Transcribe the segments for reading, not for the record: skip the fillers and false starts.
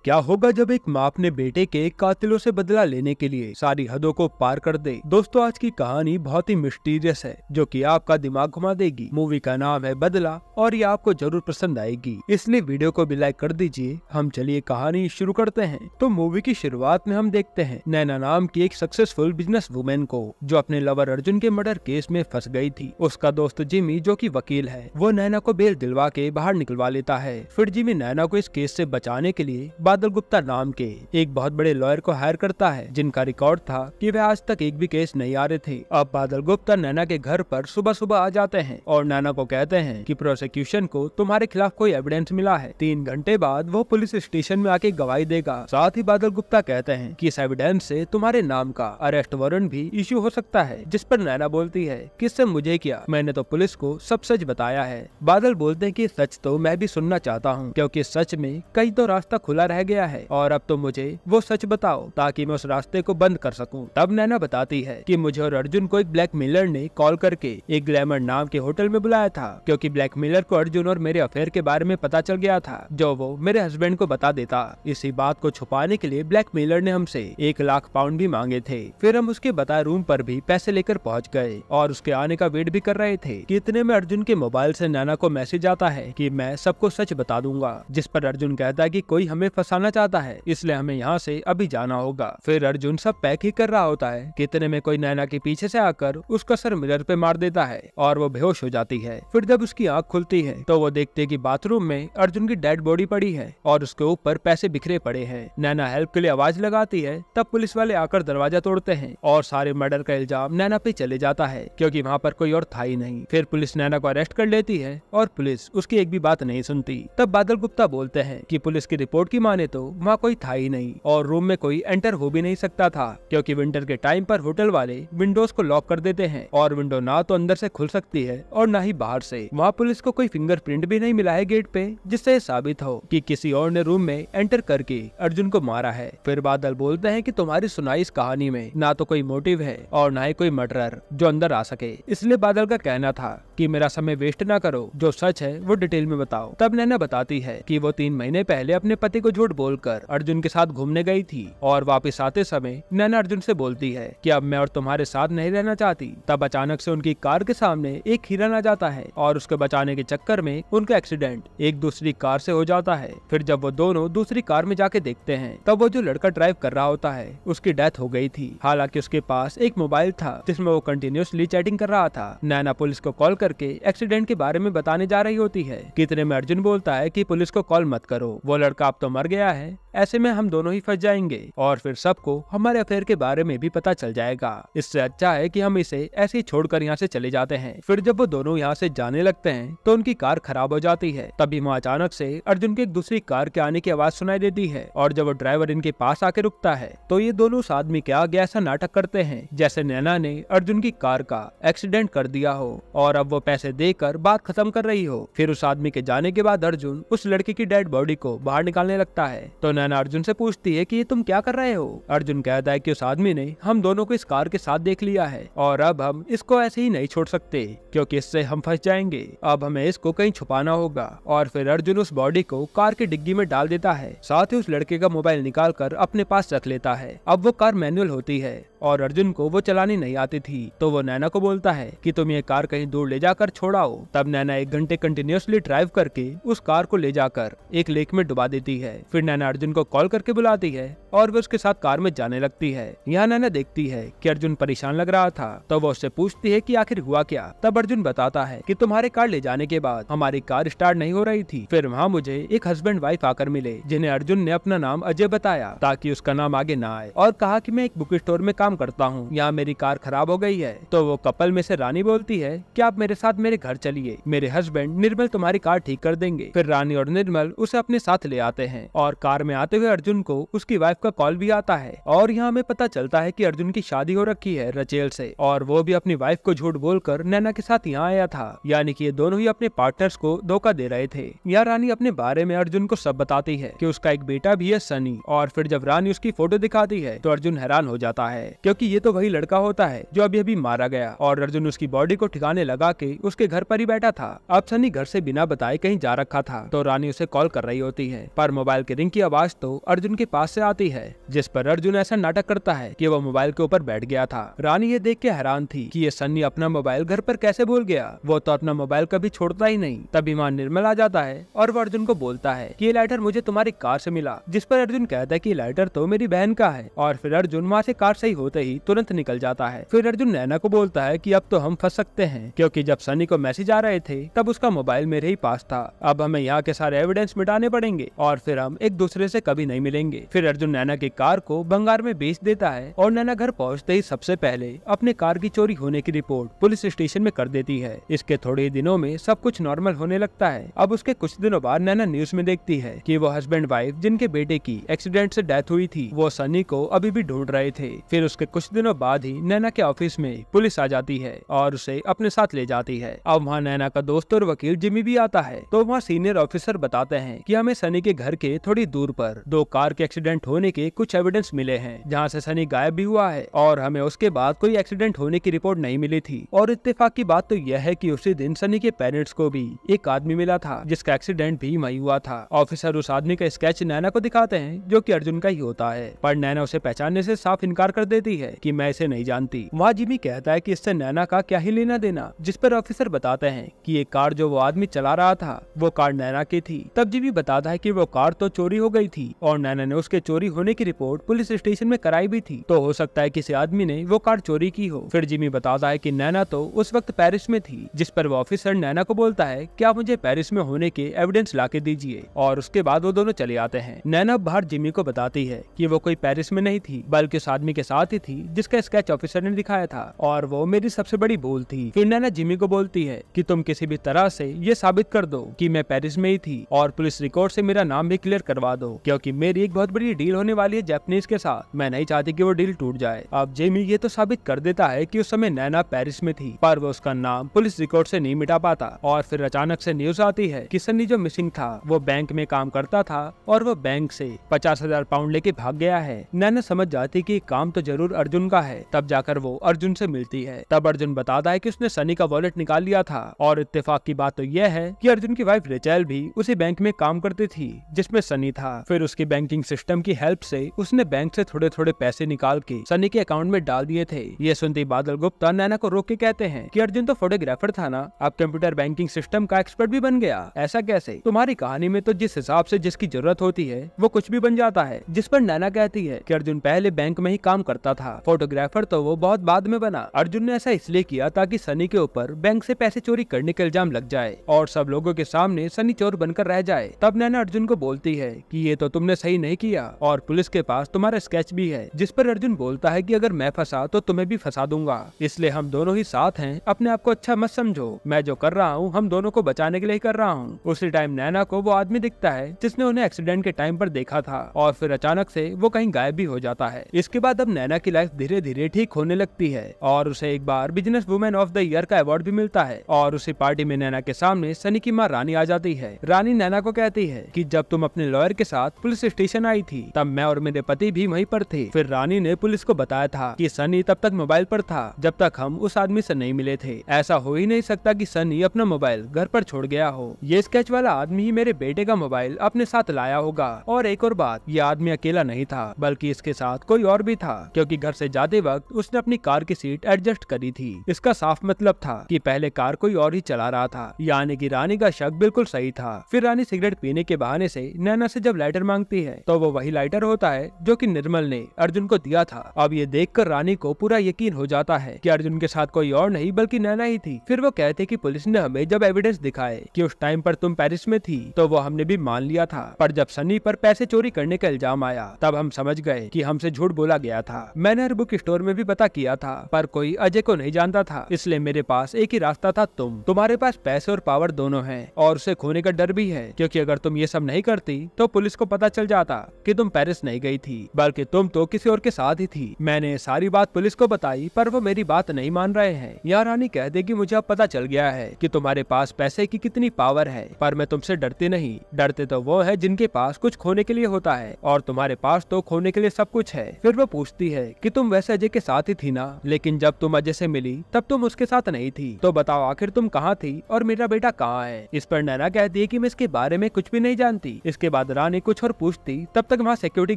क्या होगा जब एक माँ अपने बेटे के कातिलों से बदला लेने के लिए सारी हदों को पार कर दे। दोस्तों, आज की कहानी बहुत ही मिस्टीरियस है जो कि आपका दिमाग घुमा देगी। मूवी का नाम है बदला और ये आपको जरूर पसंद आएगी, इसलिए वीडियो को भी लाइक कर दीजिए। हम चलिए कहानी शुरू करते हैं। तो मूवी की शुरुआत में हम देखते हैं नैना नाम की एक सक्सेसफुल बिजनेस वुमेन को जो अपने लवर अर्जुन के मर्डर केस में फंस गई थी। उसका दोस्त जिमी जो कि वकील है, वो नैना को बेल दिलवा के बाहर निकलवा लेता है। फिर जिमी नैना को इस केस से बचाने के लिए बादल गुप्ता नाम के एक बहुत बड़े लॉयर को हायर करता है, जिनका रिकॉर्ड था कि वे आज तक एक भी केस नहीं आ रहे थे। अब बादल गुप्ता नैना के घर पर सुबह सुबह आ जाते हैं और नैना को कहते हैं कि प्रोसिक्यूशन को तुम्हारे खिलाफ कोई एविडेंस मिला है। 3 घंटे बाद वो पुलिस स्टेशन में आके गवाही देगा। साथ ही बादल गुप्ता कहते हैं कि इस एविडेंस से तुम्हारे नाम का अरेस्ट वारंट भी इश्यू हो सकता है। जिस पर नैना बोलती है कि इससे मुझे क्या, मैंने तो पुलिस को सब सच बताया है। बादल बोलते हैं कि सच तो मैं भी सुनना चाहता हूँ, क्योंकि सच में कहीं तो रास्ता खुला रह गया है और अब तो मुझे वो सच बताओ ताकि मैं उस रास्ते को बंद कर सकूं। तब नैना बताती है कि मुझे और अर्जुन को एक ब्लैकमेलर ने कॉल करके एक ग्लैमर नाम के होटल में बुलाया था, क्योंकि ब्लैकमेलर को अर्जुन और मेरे अफेयर के बारे में पता चल गया था जो वो मेरे हस्बैंड को बता देता। इसी बात को छुपाने के लिए ब्लैकमेलर ने हमसे 1 लाख पाउंड भी मांगे थे। फिर हम उसके बताए रूम पर भी पैसे लेकर पहुँच गए और उसके आने का वेट भी कर रहे थे कि इतने में अर्जुन के मोबाइल से नैना को मैसेज आता है कि मैं सबको सच बता दूंगा। जिस पर अर्जुन कहता है कि कोई हमें फंसाना चाहता है, इसलिए हमें यहाँ से अभी जाना होगा। फिर अर्जुन सब पैक ही कर रहा होता है कि इतने में कोई नैना के पीछे से आकर उसका सर मिरर पे मार देता है और वो बेहोश हो जाती है। फिर जब उसकी आंख खुलती है तो वो देखते है कि बाथरूम में अर्जुन की डेड बॉडी पड़ी है और उसके ऊपर पैसे बिखरे पड़े हैं। नैना हेल्प के लिए आवाज लगाती है, तब पुलिस वाले आकर दरवाजा तोड़ते हैं और सारे मर्डर का इल्जाम नैना पे चले जाता है, क्योंकि वहाँ पर कोई और था ही नहीं। फिर पुलिस नैना को अरेस्ट कर लेती है और पुलिस उसकी एक भी बात नहीं सुनती। तब बादल गुप्ता बोलते हैं कि पुलिस की रिपोर्ट की माने तो वहाँ कोई था ही नहीं और रूम में कोई एंटर हो भी नहीं सकता था, क्योंकि विंटर के टाइम पर होटल वाले विंडोज को लॉक कर देते हैं और विंडो ना तो अंदर से खुल सकती है और ना ही बाहर से। वहाँ पुलिस को कोई फिंगरप्रिंट भी नहीं मिला है गेट पे, जिससे साबित हो कि किसी और ने रूम में एंटर करके अर्जुन को मारा है। फिर बादल बोलते हैं कि तुम्हारी सुनाई इस कहानी में ना तो कोई मोटिव है और ना ही कोई मर्डरर जो अंदर आ सके, इसलिए बादल का कहना था कि मेरा समय वेस्ट ना करो, जो सच है वो डिटेल में बताओ। तब नैना बताती है कि वो 3 महीने पहले अपने पति को झूठ बोलकर अर्जुन के साथ घूमने गई थी और वापस आते समय नैना अर्जुन से बोलती है कि अब मैं और तुम्हारे साथ नहीं रहना चाहती। तब अचानक से उनकी कार के सामने एक हिरन आ जाता है और उसके बचाने के चक्कर में उनका एक्सीडेंट एक दूसरी कार से हो जाता है। फिर जब वो दोनों दूसरी कार में जाके देखते हैं तब वो जो लड़का ड्राइव कर रहा होता है उसकी डेथ हो गई थी। हालांकि उसके पास एक मोबाइल था जिसमें वो कंटिन्यूअसली चैटिंग कर रहा था। नैना पुलिस को कॉल करके एक्सीडेंट के बारे में बताने जा रही होती है। कितने में अर्जुन बोलता है कि पुलिस को कॉल मत करो, वो लड़का अब तो मर गया है, ऐसे में हम दोनों ही फंस जाएंगे और फिर सबको हमारे अफेयर के बारे में भी पता चल जाएगा। इससे अच्छा है कि हम इसे ऐसे ही छोड़कर यहाँ से चले जाते हैं। फिर जब वो दोनों यहाँ से जाने लगते हैं तो उनकी कार खराब हो जाती है। तभी वहाँ अचानक से अर्जुन की एक दूसरी कार के आने की आवाज सुनाई देती है और जब वो ड्राइवर इनके पास आके रुकता है तो ये दोनों उस आदमी के आगे ऐसा नाटक करते हैं जैसे नैना ने अर्जुन की कार का एक्सीडेंट कर दिया हो और अब वो पैसे देकर बात खत्म कर रही हो। फिर उस आदमी के जाने के बाद अर्जुन उस लड़की की डेड बॉडी को बाहर निकालने लगता है तो नैना अर्जुन से पूछती है कि ये तुम क्या कर रहे हो। अर्जुन कहता है कि उस आदमी ने हम दोनों को इस कार के साथ देख लिया है और अब हम इसको ऐसे ही नहीं छोड़ सकते, क्योंकि इससे हम फंस जाएंगे। अब हमें इसको कहीं छुपाना होगा। और फिर अर्जुन उस बॉडी को कार की डिग्गी में डाल देता है, साथ ही उस लड़के का मोबाइल निकाल कर अपने पास रख लेता है। अब वो कार मैनुअल होती है और अर्जुन को वो चलानी नहीं आती थी, तो वो नैना को बोलता है कि तुम ये कार कहीं दूर ले जाकर छोड़ाओ। तब नैना 1 घंटे कंटिन्यूअसली ड्राइव करके उस कार को ले जाकर एक लेक में डुबा देती है। फिर नैना अर्जुन को कॉल करके बुलाती है और वो उसके साथ कार में जाने लगती है। यहाँ नैना देखती है कि अर्जुन परेशान लग रहा था, तो वो उससे पूछती है कि आखिर हुआ क्या। तब अर्जुन बताता है कि तुम्हारे कार ले जाने के बाद हमारी कार स्टार्ट नहीं हो रही थी। फिर वहाँ मुझे एक हस्बैंड वाइफ आकर मिले, जिन्हें अर्जुन ने अपना नाम अजय बताया ताकि उसका नाम आगे ना आए, और कहा कि मैं एक बुक स्टोर में काम करता हूँ, यहाँ मेरी कार खराब हो गई है। तो वो कपल में से रानी बोलती है कि आप मेरे साथ मेरे घर चलिए, मेरे हस्बैंड निर्मल तुम्हारी कार ठीक कर देंगे। फिर रानी और निर्मल उसे अपने साथ ले आते हैं और कार में आते हुए अर्जुन को उसकी वाइफ का कॉल भी आता है और यहाँ हमें पता चलता है कि अर्जुन की शादी हो रखी है रचेल से और वो भी अपनी वाइफ को झूठ बोलकर नैना के साथ यहाँ आया था, यानी कि ये दोनों ही अपने पार्टनर्स को धोखा दे रहे थे। यहाँ रानी अपने बारे में अर्जुन को सब बताती है कि उसका एक बेटा भी है सनी, और फिर जब रानी उसकी फोटो दिखाती है तो अर्जुन हैरान हो जाता है क्योंकि ये तो वही लड़का होता है जो अभी अभी मारा गया। और अर्जुन उसकी बॉडी को ठिकाने लगा के उसके घर पर ही बैठा था। अब सनी घर से बिना बताए कहीं जा रखा था तो रानी उसे कॉल कर रही होती है, पर मोबाइल के रिंग की आवाज तो अर्जुन के पास से आती है, जिस पर अर्जुन ऐसा नाटक करता है कि वो मोबाइल के ऊपर बैठ गया था। रानी ये देख के हैरान थी कि ये सन्नी अपना मोबाइल घर पर कैसे भूल गया, वो तो अपना मोबाइल कभी छोड़ता ही नहीं। तभी वहाँ निर्मल आ जाता है और वो अर्जुन को बोलता है कि ये लाइटर मुझे तुम्हारी कार से मिला, जिस पर अर्जुन कहता है कि लाइटर तो मेरी बहन का है। और फिर अर्जुन वहाँ से कार सही होते ही तुरंत निकल जाता है। फिर अर्जुन नैना को बोलता है कि अब तो हम फंस सकते हैं, क्योंकि जब सनी को मैसेज आ रहे थे तब उसका मोबाइल मेरे ही पास था। अब हमें यहाँ के सारे एविडेंस मिटाने पड़ेंगे और फिर हम एक दूसरे से कभी नहीं मिलेंगे। फिर अर्जुन नैना की कार को बंगार में बेच देता है और नैना घर पहुँचते ही सबसे पहले अपने कार की चोरी होने की रिपोर्ट पुलिस स्टेशन में कर देती है। इसके थोड़े ही दिनों में सब कुछ नॉर्मल होने लगता है। अब उसके कुछ दिनों बाद नैना न्यूज में देखती है कि वो हस्बैंड वाइफ जिनके बेटे की एक्सीडेंट से डेथ हुई थी वो सनी को अभी भी ढूंढ रहे थे। फिर उसके कुछ दिनों बाद ही नैना के ऑफिस में पुलिस आ जाती है और उसे अपने साथ ले जाती है। अब वहाँ नैना का दोस्त और वकील जिमी भी आता है तो वहाँ सीनियर ऑफिसर बताते हैं कि हमें सनी के घर के थोड़ी दूर पर 2 कार के एक्सीडेंट होने के कुछ एविडेंस मिले हैं, जहाँ से सनी गायब भी हुआ है और हमें उसके बाद कोई एक्सीडेंट होने की रिपोर्ट नहीं मिली थी। और इत्तेफाक की बात तो यह है कि उसी दिन सनी के पेरेंट्स को भी एक आदमी मिला था जिसका एक्सीडेंट भी वहीं हुआ था। ऑफिसर उस आदमी का स्केच नैना को दिखाते हैं जो कि अर्जुन का ही होता है, पर नैना उसे पहचानने से साफ इनकार कर देती है कि मैं इसे नहीं जानती। वहाँ जिमी कहता है कि इससे नैना का क्या ही लेना देना, जिस पर ऑफिसर बताते हैं कि ये कार जो वो आदमी चला रहा था वो कार नैना की थी। तब जिमी बताता है कि वो कार तो चोरी हो गई थी और नैना ने उसके चोरी होने की रिपोर्ट पुलिस स्टेशन में कराई भी थी, तो हो सकता है किसी आदमी ने वो कार चोरी की हो। फिर जिमी बताता है कि नैना तो उस वक्त पेरिस में थी, जिस पर वो ऑफिसर नैना को बोलता है कि आप मुझे पेरिस में होने के एविडेंस ला के दीजिए। और उसके बाद वो दोनों चले आते हैं। नैना बाहर जिमी को बताती है कि वो कोई पेरिस में नहीं थी बल्कि उस आदमी के साथ ही थी जिसका स्केच ऑफिसर ने दिखाया था और वो मेरी सबसे बड़ी भूल थी। फिर नैना जिमी को बोलती है कि तुम किसी भी तरह से ये साबित कर दो कि मैं पेरिस में ही थी और पुलिस रिकॉर्ड से मेरा नाम भी क्लियर करवा दो, क्योंकि मेरी एक बहुत बड़ी डील होने वाली है जापानीज के साथ। मैं नहीं चाहती कि वो डील टूट जाए। अब जिमी ये तो साबित कर देता है कि उस समय नैना पेरिस में थी, पर वो उसका नाम पुलिस रिकॉर्ड से नहीं मिटा पाता। और फिर अचानक से न्यूज आती है कि सनी जो मिसिंग था वो बैंक में काम करता था और वो बैंक से 50,000 पाउंड लेके भाग गया है। नैना समझ जाती कि काम तो जरूर अर्जुन का है। तब जाकर वो अर्जुन से मिलती है। तब अर्जुन बताता है कि उसने सनी का वॉलेट निकाल लिया था और इत्तेफाक की बात तो यह है कि अर्जुन की वाइफ रेचेल भी उसी बैंक में काम करती थी जिसमें सनी था। फिर उसकी बैंकिंग सिस्टम की हेल्प से उसने बैंक से थोड़े थोड़े पैसे निकाल के सनी के अकाउंट में डाल दिए थे। ये सुनते बादल गुप्ता नैना को रोक के कहते हैं कि अर्जुन तो फोटोग्राफर था ना, अब कंप्यूटर बैंकिंग सिस्टम का एक्सपर्ट भी बन गया। ऐसा कैसे? तुम्हारी कहानी में तो जिस हिसाब से जिसकी जरूरत होती है वो कुछ भी बन जाता है। जिस पर नैना कहती है कि अर्जुन पहले बैंक में ही काम करता था, फोटोग्राफर तो वो बहुत बाद में बना। अर्जुन ने ऐसा इसलिए किया ताकि सनी के ऊपर बैंक से पैसे चोरी करने का इल्जाम लग जाए और सब लोगों के सामने सनी चोर बनकर रह जाए। तब नैना अर्जुन को बोलती है कि ये तो तुमने सही नहीं किया और पुलिस के पास तुम्हारा स्केच भी है। जिस पर अर्जुन बोलता है कि अगर मैं फंसा तो तुम्हें भी फंसा दूंगा, इसलिए हम दोनों ही साथ हैं, अपने आप को अच्छा मत समझो। मैं जो कर रहा हूँ हम दोनों को बचाने के लिए कर रहा हूँ। उसी टाइम नैना को वो आदमी दिखता है जिसने उन्हें एक्सीडेंट के टाइम पर देखा था और फिर अचानक से वो कहीं गायब भी हो जाता है। इसके बाद अब नैना की लाइफ धीरे धीरे ठीक होने लगती है और उसे एक बार business women of the year का अवार्ड भी मिलता है। और उसी पार्टी में नैना के सामने सनी की माँ रानी आ जाती है। रानी नैना को कहती है कि जब तुम अपने लॉयर के साथ पुलिस स्टेशन आई थी तब मैं और मेरे पति भी वहीं पर थे। फिर रानी ने पुलिस को बताया था कि सनी तब तक मोबाइल पर था जब तक हम उस आदमी से नहीं मिले थे। ऐसा हो ही नहीं सकता कि सनी अपना मोबाइल घर पर छोड़ गया हो। ये स्केच वाला आदमी ही मेरे बेटे का मोबाइल अपने साथ लाया होगा। और एक और बात, ये आदमी अकेला नहीं था बल्कि इसके साथ कोई और भी था, क्योंकि घर से जाते वक्त उसने अपनी कार की सीट एडजस्ट करी थी। इसका साफ मतलब था कि पहले कार कोई और ही चला रहा था, यानी कि रानी का शक बिल्कुल सही था। फिर रानी सिगरेट पीने के बहाने से नैना से जब लाइटर मांगती है तो वो वही लाइटर होता है जो कि निर्मल ने अर्जुन को दिया था। अब ये देखकर रानी को पूरा यकीन हो जाता है कि अर्जुन के साथ कोई और नहीं बल्कि नैना ही थी। फिर वो कहते कि पुलिस ने हमें जब एविडेंस दिखाए कि उस टाइम पर तुम पेरिस में थी तो वो हमने भी मान लिया था, पर जब सनी पर पैसे चोरी करने का इल्जाम आया तब हम समझ गए कि हमसे झूठ बोला गया था। मैंने हर बुक स्टोर में भी पता किया था पर कोई अजय को नहीं जानता था, इसलिए मेरे पास एक ही रास्ता था तुम्हारे पास पैसे और पावर दोनों है और उसे खोने का डर भी है, क्योंकि अगर तुम ये सब नहीं करती तो पुलिस को पता चल जाता कि तुम पेरिस नहीं गई थी बल्कि तुम तो किसी और के साथ ही थी। मैंने सारी बात पुलिस को बताई पर वो मेरी बात नहीं मान रहे हैं। यहाँ रानी कहते कि मुझे अब पता चल गया है कि तुम्हारे पास पैसे की कितनी पावर है, पर मैं तुमसे डरती नहीं। डरते तो वो है जिनके पास कुछ खोने के लिए होता है और तुम्हारे पास तो खोने के लिए सब कुछ है। फिर वो पूछती है कि तुम वैसे अजय के साथ ही थी ना, लेकिन जब तुम अजय से मिली तब तुम उसके साथ नहीं थी। तो बताओ आखिर तुम कहाँ थी और मेरा बेटा कहाँ है। इस पर नैना कहती है कि मैं इसके बारे में कुछ भी नहीं जानती। इसके बाद रानी कुछ और पूछती, तब तक वहाँ सिक्योरिटी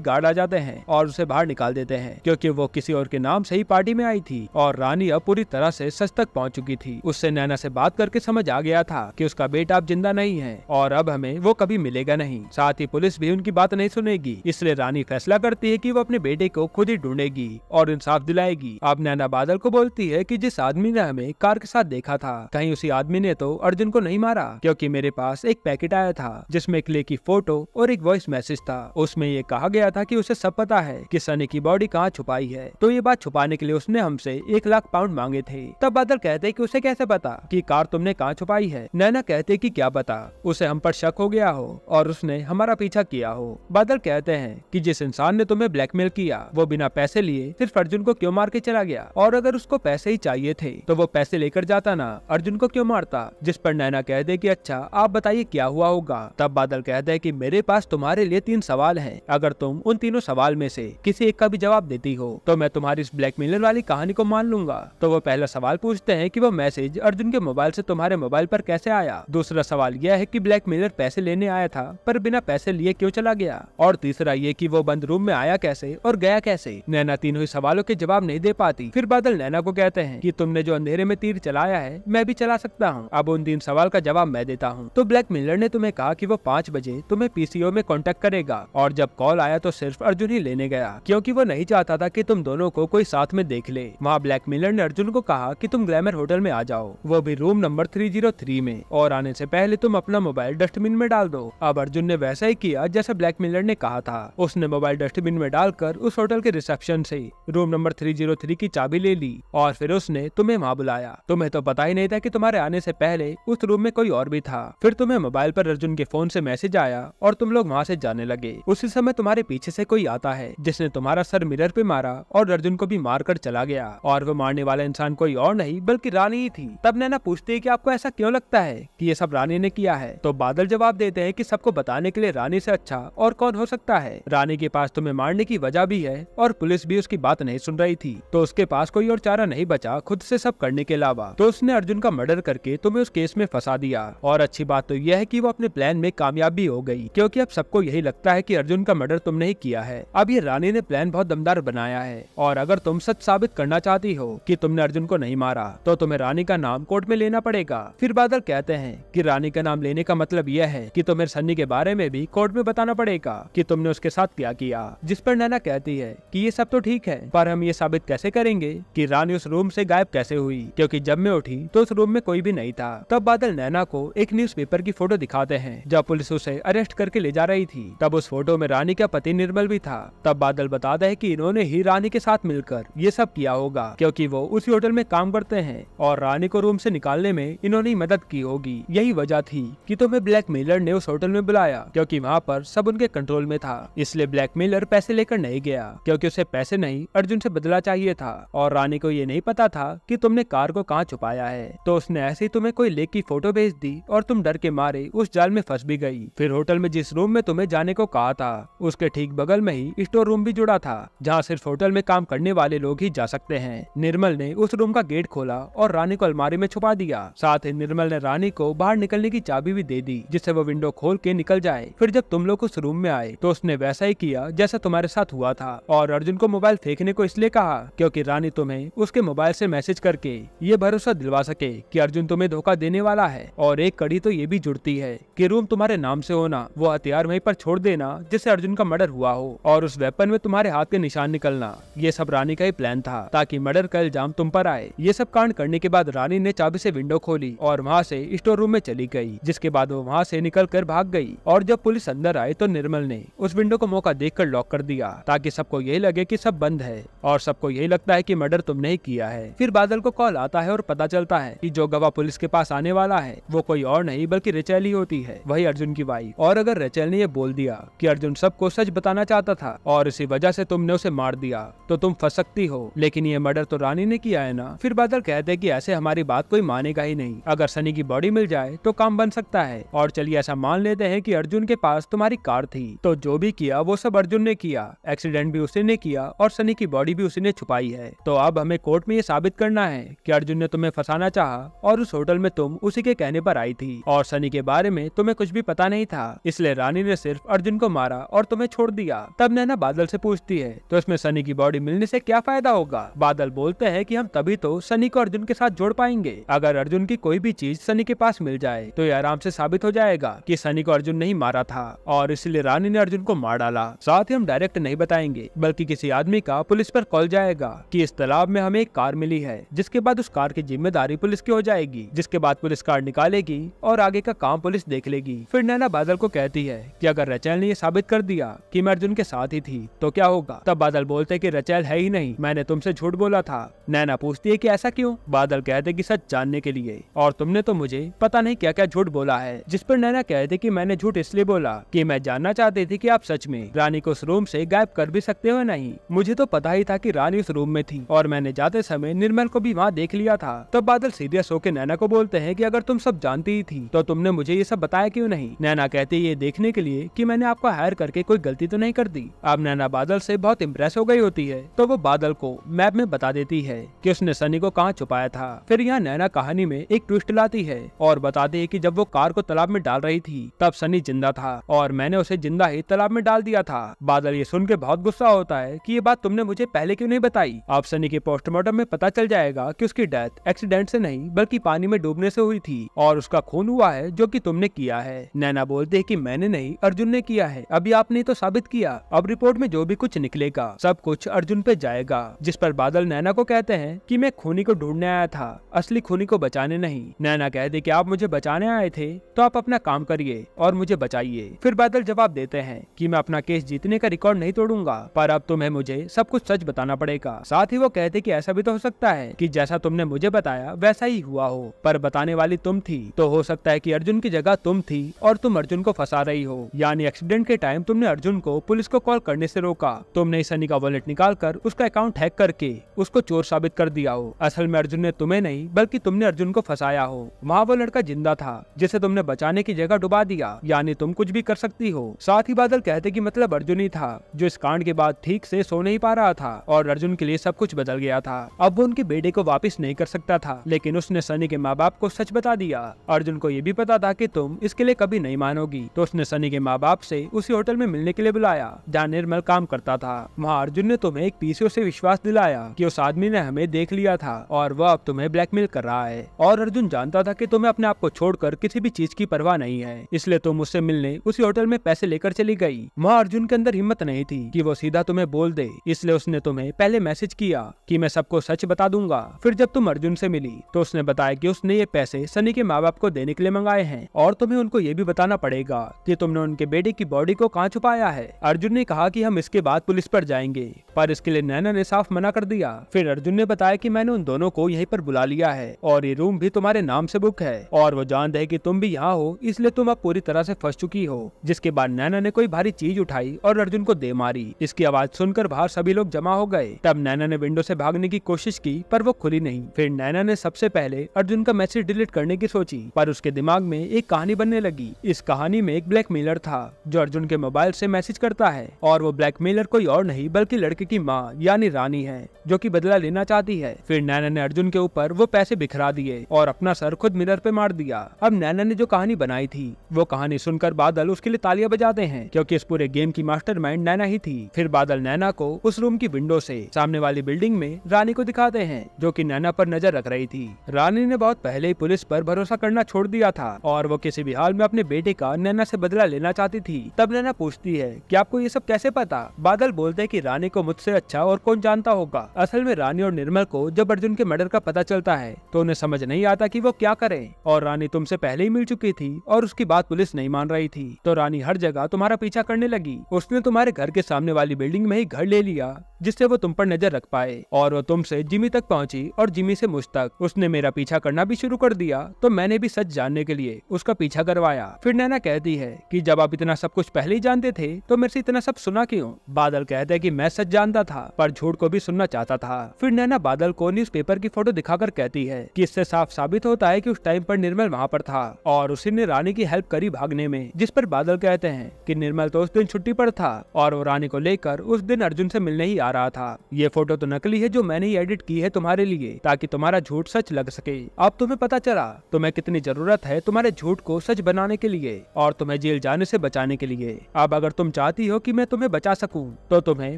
गार्ड आ जाते हैं और उसे बाहर निकाल देते हैं, क्योंकि वो किसी और के नाम से ही पार्टी में आई थी और रानी अब पूरी तरह से सच तक पहुँच चुकी थी। उससे नैना से बात करके समझ आ गया था कि उसका बेटा अब जिंदा नहीं है और अब हमें वो कभी मिलेगा नहीं। साथ ही पुलिस भी उनकी बात नहीं सुनेगी, इसलिए रानी फैसला करती है कि वो अपने बेटे को खुद ही ढूंढेगी और इंसाफ दिलाएगी। अब नैना बादल को बोलती है कि जिस आदमी ने हमें कार के साथ देखा था, कहीं उसी आदमी ने तो अर्जुन को नहीं मारा, क्योंकि मेरे पास एक पैकेट आया था जिसमें क्ले की फोटो और एक वॉइस मैसेज था। उसमें ये कहा गया था कि उसे सब पता है कि सनी की बॉडी कहाँ छुपाई है, तो ये बात छुपाने के लिए उसने हमसे 1 लाख पाउंड मांगे थे। तब बादल कहते कि उसे कैसे पता कि कार तुमने कहाँ छुपाई है। नैना कहते कि क्या पता उसे हम पर शक हो गया हो और उसने हमारा पीछा किया हो। बादल कहते हैं कि जिस इंसान ने तुम्हें ब्लैकमेल किया वो बिना पैसे लिए सिर्फ अर्जुन को क्यों मार के चला गया, और अगर उसको पैसे ही चाहिए थे तो वो पैसे लेकर जाता ना, अर्जुन को क्यों मारता। जिस पर नैना कहते कि अच्छा आप बताइए क्या हुआ होगा। तब बादल कहते हैं कि मेरे पास तुम्हारे लिए 3 सवाल हैं, अगर तुम उन तीनों सवाल में से किसी एक का भी जवाब देती हो तो मैं तुम्हारी इस ब्लैकमेलर वाली कहानी को मान लूंगा। तो वो पहला सवाल पूछते हैं कि वो मैसेज अर्जुन के मोबाइल से तुम्हारे मोबाइल पर कैसे आया। दूसरा सवाल यह है कि ब्लैकमेलर पैसे लेने आया था पर बिना पैसे लिए क्यों चला गया, और तीसरा ये कि वो बंद रूम में आया कैसे और गया कैसे। नैना तीनों ही सवालों के जवाब नहीं दे पाती। फिर बादल नैना को कहते हैं कि तुमने जो अंधेरे में तीर चलाया है मैं भी चला सकता हूँ, अब उन 3 सवाल का जवाब मैं देता हूँ। तो ब्लैकमेलर ने तुम्हें कहा कि वो 5 बजे तुम्हें पीसीओ में कांटेक्ट करेगा, और जब कॉल आया तो सिर्फ अर्जुन ही लेने गया, क्योंकि वो नहीं चाहता था कि तुम दोनों को कोई साथ में देख ले। वहाँ ब्लैकमेलर ने अर्जुन को कहा कि तुम ग्लैमर होटल में आ जाओ, वो भी रूम नंबर 303 में, और आने से पहले तुम अपना मोबाइल डस्टबिन में डाल दो। अब अर्जुन ने वैसा ही किया जैसा ब्लैकमेलर ने कहा था। उसने मोबाइल डस्टबिन में डालकर उस होटल के रिसेप्शन से रूम नंबर 303 की चाबी ले ली और फिर उसने तुम्हें वहाँ बुलाया। तुम्हें तो पता ही नहीं था कि तुम्हारे आने से पहले उस रूम में कोई और भी था। फिर तुम्हें मोबाइल पर अर्जुन के फोन से मैसेज आया और तुम लोग वहाँ से जाने लगे। उसी समय तुम्हारे पीछे से कोई आता है जिसने तुम्हारा सर मिरर पे मारा और अर्जुन को भी मार कर चला गया, और वो मारने वाला इंसान कोई और नहीं बल्कि रानी ही थी। तब नैना पूछती है कि आपको ऐसा क्यों लगता है कि ये सब रानी ने किया है। तो बादल जवाब देते हैं कि सबको बताने के लिए रानी से अच्छा और कौन हो सकता है। रानी के पास तुम्हें मारने की वजह भी है और पुलिस भी उसकी बात नहीं सुन रही थी, तो उसके पास कोई और चारा नहीं बचा खुद से सब करने के अलावा। तो उसने अर्जुन का मर्डर करके तुम्हें उस केस में फंसा दिया, और अच्छी बात तो यह है कि वो अपने प्लान में कामयाब भी हो गई, क्योंकि अब सबको यही लगता है कि अर्जुन का मर्डर तुमने ही किया है। अब ये रानी ने प्लान बहुत दमदार बनाया है, और अगर तुम सच साबित करना चाहती हो कि तुमने अर्जुन को नहीं मारा तो तुम्हें रानी का नाम कोर्ट में लेना पड़ेगा। फिर बादल कहते हैं कि रानी का नाम लेने का मतलब यह है कि तुम्हें सन्नी के बारे में भी कोर्ट में बताना पड़ेगा कि तुमने उसके साथ क्या किया। जिस पर नैना कहती है कि ये सब तो ठीक है, पर हम ये साबित कैसे करेंगे कि रानी उस रूम से गायब कैसे हुई, क्योंकि जब मैं उठी तो उस रूम में कोई भी नहीं था। तब बादल नैना को एक न्यूज़पेपर की फोटो दिखाते हैं जब पुलिस उसे अरेस्ट करके ले जा रही थी। तब उस फोटो में रानी का पति निर्मल भी था। तब बादल बताता है कि इन्होंने ही रानी के साथ मिलकर ये सब किया होगा, क्योंकि वो उसी होटल में काम करते हैं और रानी को रूम से निकालने में इन्होंने मदद की होगी। यही वजह थी कि तुम्हें ब्लैकमेलर ने उस होटल में बुलाया, क्योंकि वहाँ पर सब उनके कंट्रोल में था। इसलिए ब्लैकमेलर पैसे लेकर नहीं गया, क्योंकि उसे पैसे नहीं अर्जुन से बदला चाहिए था, और रानी को ये नहीं पता था कि तुमने कार को कहाँ छुपाया है। तो उसने ऐसे ही तुम्हें कोई लेक की फोटो भेज दी और तुम डर के मारे उस जाल में फंस भी गई। फिर होटल में जिस रूम में तुम्हें जाने को कहा था उसके ठीक बगल में ही स्टोर रूम भी जुड़ा था, जहाँ सिर्फ होटल में काम करने वाले लोग ही जा सकते हैं। निर्मल ने उस रूम का गेट खोला और रानी को अलमारी में छुपा दिया। साथ ही निर्मल ने रानी को बाहर निकलने की चाबी भी दे दी, जिससे वो विंडो खोल के निकल जाए। फिर जब तुम लोग उस रूम में आए तो उसने वैसा ही किया जैसा तुम्हारे साथ हुआ था, और अर्जुन को मोबाइल फेंकने को इसलिए कहा क्योंकि रानी तुम्हें उसके मोबाइल से मैसेज करके ये भरोसा दिलवा सके कि अर्जुन तुम्हें धोखा देने वाला है। और एक कड़ी तो ये भी जुड़ती है कि रूम तुम्हारे नाम से होना, वो हथियार वहीं पर छोड़ देना जिससे अर्जुन का मर्डर हुआ हो, और उस वेपन में तुम्हारे हाथ के निशान निकलना, ये सब रानी का ही प्लान था ताकि मर्डर का इल्जाम तुम पर आए। ये सब कांड करने के बाद रानी ने चाबी से विंडो खोली और वहाँ से स्टोर रूम में चली गई, जिसके बाद वो वहाँ से निकल कर भाग गई। और जब पुलिस अंदर आई तो निर्मल ने उस विंडो को मौका देखकर लॉक कर दिया, ताकि सबको यही लगे कि सब बंद है और सबको यही लगता है कि मर्डर तुमने ही किया है। फिर बादल को कॉल आता है और पता चलता है कि जो गवाह पुलिस के पास आने वाला है वो कोई और नहीं बल्कि रेचल ही होती है, वही अर्जुन की वाइफ। और अगर रेचल ने ये बोल दिया कि अर्जुन सबको सच बताना चाहता था और इसी वजह से तुमने उसे मार दिया तो तुम फंस सकती हो, लेकिन ये मर्डर तो रानी ने किया है ना। फिर बादल कहते हैं कि ऐसे हमारी बात कोई मानेगा ही नहीं, अगर सनी की बॉडी मिल जाए तो काम बन सकता है। और चलिए ऐसा मान लेते हैं कि अर्जुन के पास तुम्हारी कार थी, तो जो भी किया वो सब अर्जुन ने किया, एक्सीडेंट भी उसी ने किया और सनी की बॉडी भी उसी ने छुपाई है। तो अब हमें कोर्ट में ये साबित करना है कि अर्जुन ने तुम्हें फंसाना चाहा और उस होटल में तुम उसी के कहने पर आई थी और सनी के बारे में तुम्हें कुछ भी पता नहीं था, इसलिए रानी ने सिर्फ अर्जुन को मारा और तुम्हें छोड़ दिया। तब नैना बादल से पूछती है तो इसमें सनी की बॉडी मिलने से क्या फायदा होगा। बादल बोलते हैं कि हम तभी तो सनी को अर्जुन के साथ जोड़ पाएंगे। अगर अर्जुन की कोई भी चीज सनी के पास मिल जाए तो ये आराम से साबित हो जाएगा कि सनी को अर्जुन नहीं मारा था और इसलिए रानी ने अर्जुन को मार डाला। साथ ही हम डायरेक्ट नहीं बताएंगे बल्कि किसी आदमी का पुलिस पर कॉल जाएगा कि इस तालाब में हमें एक कार मिली है, जिसके बाद उस कार की जिम्मेदारी पुलिस की हो जाएगी, जिसके बाद पुलिस कार निकालेगी और आगे का काम पुलिस देख लेगी। फिर नैना बादल को कहती है कि अगर रचैल ने ये साबित कर दिया कि मैं अर्जुन के साथ ही थी तो क्या होगा। तब बादल बोलते कि रचैल है ही नहीं, मैंने तुमसे झूठ बोला था। नैना पूछती है कि ऐसा क्यों। बादल कहते कि सच जानने के लिए, और तुमने तो मुझे पता नहीं क्या क्या झूठ बोला है। जिस पर नैना कहते कि मैंने झूठ इसलिए बोला कि मैं जानना चाहती थी कि आप सच में रानी को उस रूम से गायब कर भी सकते हो नहीं। मुझे तो पता ही था कि रानी उस रूम में थी और मैंने जाते समय निर्मल को भी वहाँ देख लिया था। तब बादल सीरियस होकर नैना को बोलते हैं कि अगर तुम सब जानती ही थी तो तुमने मुझे ये सब बताया क्यों नहीं। नैना कहती ये देखने के लिए कि मैंने आपको हायर करके कोई गलती तो नहीं कर दी। अब नैना बादल से बहुत इम्प्रेस हो गई होती है तो वो बादल को मैप में बता देती है कि उसने सनी को कहाँ छुपाया था। फिर यहाँ नैना कहानी में एक ट्विस्ट लाती है और बताती है कि जब वो कार को तालाब में डाल रही थी तब सनी जिंदा था और मैंने उसे जिंदा ही तालाब में डाल दिया था। बादल ये सुन के बहुत गुस्सा होता है कि ये बात तुमने मुझे पहले क्यों नहीं बताई। अब सनी के पोस्टमार्टम में पता चल जाएगा कि उसकी डेथ एक्सीडेंट से नहीं बल्कि पानी में डूबने से हुई थी और उसका खून हुआ है जो कि तुमने किया है। नैना बोलते है कि मैंने नहीं अर्जुन ने किया है। अभी आपने तो साबित किया, अब रिपोर्ट में जो भी कुछ निकलेगा सब कुछ अर्जुन पे जाएगा। जिस पर बादल नैना को कहते हैं कि मैं खूनी को ढूंढने आया था, असली खूनी को बचाने नहीं। नैना कहते कि आप मुझे बचाने आए थे तो आप अपना काम करिए और मुझे बचाइए। फिर बादल जवाब देते हैं कि मैं अपना केस जीतने का रिकॉर्ड नहीं तोड़ूंगा, पर अब तुम्हें मुझे सब कुछ सच बताना पड़ेगा। साथ ही वो कहते कि ऐसा भी तो हो सकता है कि जैसा तुमने मुझे बताया वैसा ही हुआ हो, पर बताने वाली तुम थी, तो हो सकता है कि अर्जुन की जगह तुम थी और तुम अर्जुन को फंसा रही हो। यानी एक्सीडेंट के टाइम तुमने अर्जुन को पुलिस को कॉल करने से रोका। तुमने सनी का वॉलेट निकाल कर उसका अकाउंट हैक करके उसको चोर साबित कर दिया हो। असल में अर्जुन ने तुम्हें नहीं बल्कि तुमने अर्जुन को फंसाया हो। वहाँ वो लड़का जिंदा था जिसे तुमने बचाने की जगह डुबा दिया। यानी तुम कुछ भी कर सकती हो। साथ ही बादल कहते कि मतलब अर्जुन ही था जो इस कांड के बाद ठीक से सो नहीं पा रहा था और अर्जुन के लिए सब कुछ बदल गया था। अब वो उनके बेटे को वापस नहीं कर सकता था, लेकिन उसने सनी के माँ बाप को सच बता दिया। अर्जुन को ये भी पता था कि तुम इसके लिए कभी नहीं मानोगी, तो उसने सनी के माँ बाप से उसी होटल में मिलने के लिए बुलाया जहाँ निर्मल काम करता था। वहाँ अर्जुन ने तुम्हें एक पीसीओ से विश्वास दिलाया कि उस आदमी ने हमें देख लिया था और वह अब तुम्हें ब्लैकमेल कर रहा है। और अर्जुन जानता था कि तुम्हें अपने आप को छोड़कर किसी भी चीज की परवाह नहीं है, इसलिए तुम उससे मिलने उसी होटल में पैसे लेकर चली गई। वहाँ अर्जुन के अंदर हिम्मत नहीं थी कि वो सीधा तुम्हें बोल दे, इसलिए उसने तुम्हें पहले मैसेज किया कि मैं सबको सच बता दूंगा। फिर जब तुम अर्जुन से मिली तो उसने बताया कि उसने ये पैसे सनी के माँ बाप को देने के लिए मंगाए हैं और तुम्हें उनको ये भी बताना पड़ेगा कि तुमने उनके बेटे की बॉडी को कहाँ छुपाया है। अर्जुन ने कहा कि हम इसके बाद पुलिस पर जाएंगे, पर इसके लिए नैना ने साफ मना कर दिया। फिर अर्जुन ने बताया कि मैंने उन दोनों को यहीं पर बुला लिया है और ये रूम भी तुम्हारे नाम से बुक है और वो जानते हैं कि तुम भी यहाँ हो, इसलिए तुम अब पूरी तरह से फंस चुकी हो। जिसके बाद नैना ने कोई भारी चीज उठाई और अर्जुन को दे मारी। इसकी आवाज सुनकर बाहर सभी लोग जमा हो गए। तब नैना ने विंडो से भागने की कोशिश की पर वो खुली नहीं। फिर नैना ने सबसे पहले अर्जुन का मैसेज डिलीट करने की सोची, पर उसके दिमाग में एक कहानी बनने लगी। इस कहानी में एक ब्लैकमेलर था जो अर्जुन के मोबाइल से मैसेज करता है और वो ब्लैकमेलर कोई और नहीं बल्कि लड़के की माँ यानी रानी है जो कि बदला लेना चाहती है। फिर नैना ने अर्जुन के ऊपर वो पैसे बिखरा दिए और अपना सर खुद मिरर पे मार दिया। अब नैना ने जो कहानी बनाई थी वो कहानी सुनकर बादल उसके लिए तालियां बजाते हैं क्योंकि इस पूरे गेम की मास्टरमाइंड नैना ही थी। फिर बादल नैना को उस रूम की विंडो से सामने वाली बिल्डिंग में रानी को दिखाते हैं जो कि नैना पर नजर रख रही थी। रानी ने बहुत पहले ही पुलिस पर भरोसा करना छोड़ दिया था और वो किसी भी हाल में अपने बेटे का नैना से बदला लेना चाहती थी। तब नैना पूछती है कि आपको ये सब कैसे पता। बादल बोलते हैं कि रानी को मुझसे अच्छा और कौन जानता होगा। असल में रानी और निर्मल को जब अर्जुन के मर्डर का पता चलता है तो उन्हें समझ नहीं आता कि वो क्या करें और रानी तुमसे पहले ही मिल चुकी थी और उसकी बात पुलिस नहीं मान रही थी, तो रानी हर जगह तुम्हारा पीछा करने लगी। उसने तुम्हारे घर के सामने वाली बिल्डिंग में ही घर ले लिया जिससे वो तुम पर नजर रख पाए और वो तुमसे जिमी तक पहुंची और जिमी से मुझ तक। उसने मेरा पीछा करना भी शुरू कर दिया तो मैंने भी सच जानने के लिए उसका पीछा करवाया। फिर नैना कहती है कि जब आप इतना सब कुछ पहले ही जानते थे तो मेरे से इतना सब सुना क्यों। बादल कहते हैं कि मैं सच जानता था पर झूठ को भी सुनना चाहता था। फिर नैना बादल को न्यूज़पेपर की फोटो दिखाकर कहती है कि इससे साफ साबित होता है कि उस टाइम पर निर्मल वहाँ पर था और उसी ने रानी की हेल्प करी भागने में। जिस पर बादल कहते हैं कि निर्मल तो उस दिन छुट्टी पर था और वो रानी को लेकर उस दिन अर्जुन तुमसे मिलने ही आ रहा था। ये फोटो तो नकली है जो मैंने ही एडिट की है तुम्हारे लिए, ताकि तुम्हारा झूठ सच लग सके। अब तुम्हें पता चला तुम्हें कितनी जरूरत है तुम्हारे झूठ को सच बनाने के लिए और तुम्हें जेल जाने से बचाने के लिए। अब अगर तुम चाहती हो कि मैं तुम्हें बचा सकूं, तो तुम्हें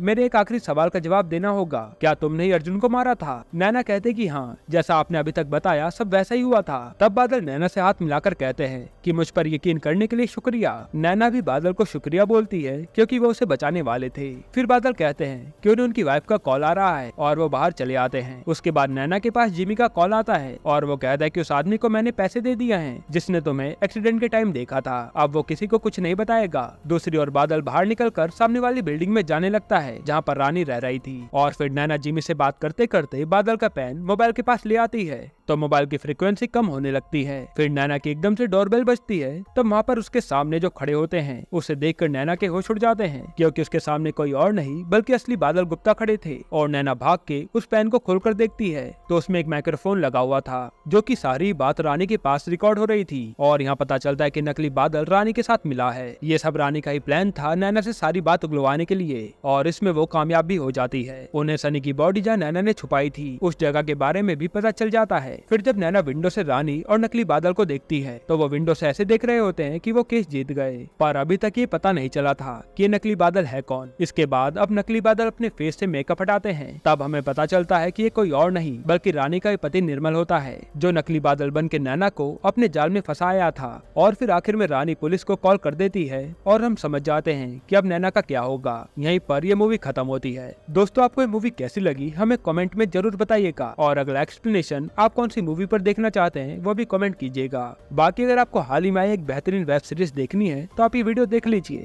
मेरे एक आखिरी सवाल का जवाब देना होगा। क्या तुमने ही अर्जुन को मारा था? नैना कहते कि हाँ, जैसा आपने अभी तक बताया सब वैसा ही हुआ था। तब बादल नैना से हाथ मिलाकर कहते हैं कि मुझ पर यकीन करने के लिए शुक्रिया। नैना भी बादल को शुक्रिया बोलती है क्योंकि वो उसे बचाने वाले थे। फिर बादल कहते हैं कि उन्हें उनकी वाइफ का कॉल आ रहा है और वो बाहर चले आते हैं। उसके बाद नैना के पास जिमी का कॉल आता है और वो कहता है कि उस आदमी को मैंने पैसे दे दिए हैं जिसने तुम्हें एक्सीडेंट के टाइम देखा था। अब वो किसी को कुछ नहीं बताएगा। दूसरी ओर बादल बाहर निकलकर सामने वाली बिल्डिंग में जाने लगता है जहाँ पर रानी रह रही थी और फिर नैना जिमी से बात करते करते बादल का पेन मोबाइल के पास ले आती है तो मोबाइल की फ्रीक्वेंसी कम होने लगती है। फिर नैना की एकदम से डोरबेल बजती है। तब वहाँ पर उसके सामने जो खड़े होते हैं उसे देखकर नैना के होश उड़ जाते हैं क्योंकि उसके सामने कोई और नहीं बल्कि असली बादल गुप्ता खड़े थे। और नैना भाग के उस पेन को खोलकर देखती है तो उसमें एक माइक्रोफोन लगा हुआ था जो कि सारी बात रानी के पास रिकॉर्ड हो रही थी। और यहाँ पता चलता है कि नकली बादल रानी के साथ मिला है। ये सब रानी का ही प्लान था नैना से सारी बात उगलवाने के लिए और इसमें वो कामयाब भी हो जाती है। उन्हें सनी की बॉडी जहाँ नैना ने छुपाई थी उस जगह के बारे में भी पता चल जाता है। फिर जब नैना विंडो से रानी और नकली बादल को देखती है तो वो विंडो से ऐसे देख रहे होते हैं कि वो केस जीत गए, पर अभी तक ये पता नहीं चला था कि ये नकली बादल है कौन। इसके बाद अब नकली बादल अपने फेस से मेकअप हटाते हैं। तब हमें पता चलता है कि ये कोई और नहीं बल्कि रानी का पति निर्मल होता है जो नकली बादल बन के नैना को अपने जाल में फंसाया था। और फिर आखिर में रानी पुलिस को कॉल कर देती है और हम समझ जाते हैं कि अब नैना का क्या होगा। यहीं पर ये मूवी खत्म होती है। दोस्तों, आपको ये मूवी कैसी लगी हमें कमेंट में जरूर बताइएगा और अगला एक्सप्लेनेशन आप कौन सी मूवी पर देखना चाहते हैं वो भी कमेंट कीजिएगा। बाकी अगर आपको हाल ही में एक बेहतरीन वेब सीरीज देखनी है तो आप ये वीडियो देख लीजिए।